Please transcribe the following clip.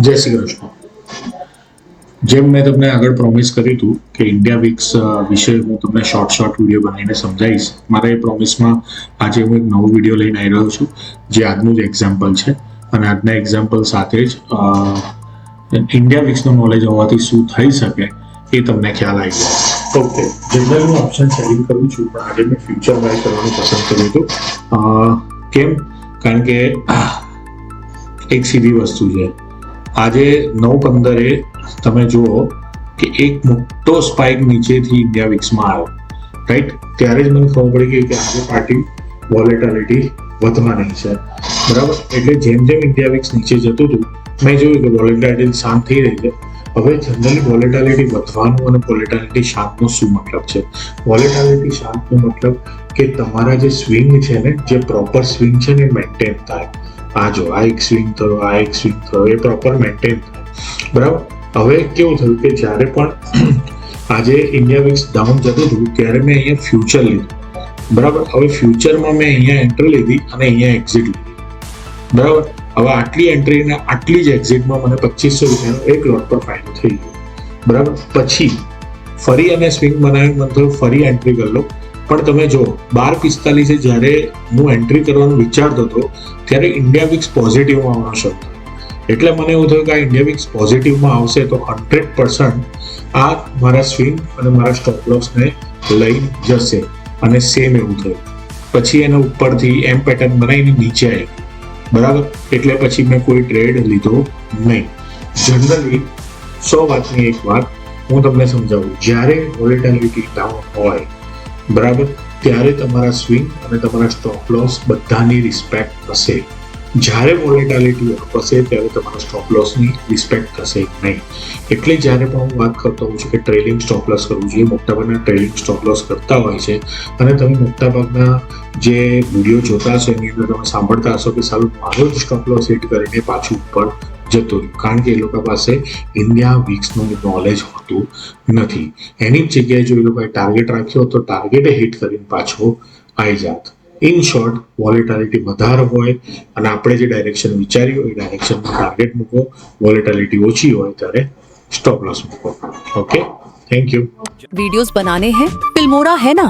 જય શ્રી કૃષ્ણ. જેમ મેં તમને આગળ પ્રોમિસ કર્યું હતું કે ઇન્ડિયા વીક્સ વિશે હું તમને શોર્ટ વિડીયો બનાવીને સમજાવીશ. મારા એ પ્રોમિસમાં આજે હું એક નવો વિડીયો લઈને આવી રહ્યો છું, જે આજનું જ એક્ઝામ્પલ છે. અને આજના એક્ઝામ્પલ સાથે જ ઇન્ડિયા વીક્સનું નોલેજ હોવાથી શું થઈ શકે એ તમને ખ્યાલ આવી જાય. ઓકે, જનરલ હું ઓપ્શન સેટિંગ કરું છું, પણ આજે મેં ફ્યુચર વાઇઝ કરવાનું પસંદ કર્યું હતું. કેમ? કારણ કે એક સીધી વસ્તુ છે. આજે 9:15 તમે જુઓ કે એક મોટો સ્પાઇક નીચેથી ઇન્ડિયા વિક્સમાં આવ્યો, રાઈટ? ત્યારે જ મને ખબર પડી કે આજે પાર્ટી વોલેટિલિટી વધવાની છે, બરાબર? એટલે જેમ જેમ ઇન્ડિયા વિક્સ નીચે જતું હતું, મેં જોયું કે વોલેટિલિટી શાંત થઈ રહી છે. હવે જનરલી વોલેટિલિટી વધવાનું અને વોલેટિલિટી શાંતનો શું મતલબ છે? વોલેટિલિટી શાંતનો મતલબ કે તમારા જે સ્વિંગ છે ને, જે પ્રોપર સ્વિંગ છે ને, મેન્ટેન થાય. આ જો આ એક સ્વિંગ થયો, આ એક સ્વિંગ થયો, એ પ્રોપર મેન્ટેન થાય, બરાબર? હવે કેવું થયું કે જ્યારે પણ આજે ઇન્ડિયા વિક્સ ડાઉન જતું હતું ત્યારે મેં અહીંયા ફ્યુચર લીધું, બરાબર? હવે ફ્યુચરમાં મેં અહીંયા એન્ટ્રી લીધી અને અહીંયા એક્ઝિટ લીધી, બરાબર? હવે આટલી એન્ટ્રી અને આટલી જ એક્ઝિટમાં મને 2500 રૂપિયાનો એક લોટ પર ફાયદો થઈ ગયો, બરાબર? પછી ફરી અને સ્વિંગ બનાવી મને થયું ફરી એન્ટ્રી કરી લો. પણ તમે જો 12:45 જ્યારે હું એન્ટ્રી કરવાનું વિચારતો હતો ત્યારે ઇન્ડિયા વિક્સ પોઝિટિવમાં આવવાનો શરૂ થયો. એટલે મને એવું થયું કે આ ઇન્ડિયા વિક્સ પોઝિટિવમાં આવશે તો 100% આ મારા સ્વિંગ અને મારા સ્ટોપ લોસને લઈ જશે, અને સેમ એવું થયું. પછી એને ઉપરથી એમ પેટર્ન બનાવીને નીચે આવી, બરાબર? એટલે પછી મેં કોઈ ટ્રેડ લીધો નહીં. જનરલી 100 વાતની એક વાત હું તમને સમજાવું. જ્યારે વોલેટિલિટી ડાઉન હોય, બરાબર, ત્યારે તમારા સ્વિંગ અને તમારા સ્ટોપ લોસ બધાની રિસ્પેક્ટ થશે. જ્યારે વોલેટિલિટી હશે ત્યારે તમારા સ્ટોપ લોસની રિસ્પેક્ટ થશે નહીં. એટલે જ્યારે પણ હું વાત કરતો હોઉં છું કે ટ્રેલિંગ સ્ટોપ લોસ કરવું જોઈએ, મોટાભાગના ટ્રેલિંગ સ્ટોપ લોસ કરતા હોય છે. અને તમે મોટાભાગના જે વિડીયો જોતા હશો એની અંદર તમે સાંભળતા હશો કે સારું મારો જ સ્ટોપ લોસ હિટ કરીને પાછું ઉપર જતું રહ્યું, કારણ કે એ લોકો પાસે ઇન્ડિયા વીક્સનું નોલેજ હોતું નથી. એની જ જગ્યાએ જો એ લોકોએ ટાર્ગેટ રાખ્યો તો ટાર્ગેટે હિટ કરીને પાછો આવી જાત. ઇન શોર્ટ, વોલેટિલિટી વધારે હોય અને આપણે જે ડાયરેક્શન વિચારી હોય એ ડાયરેક્શનમાં ટાર્ગેટ મૂકો. वोलेटिलिटी ઓછી હોય ત્યારે स्टॉप लॉस મૂકો. Okay, thank you. वीडियोस बनाने हैं फिल्मोरा है ना.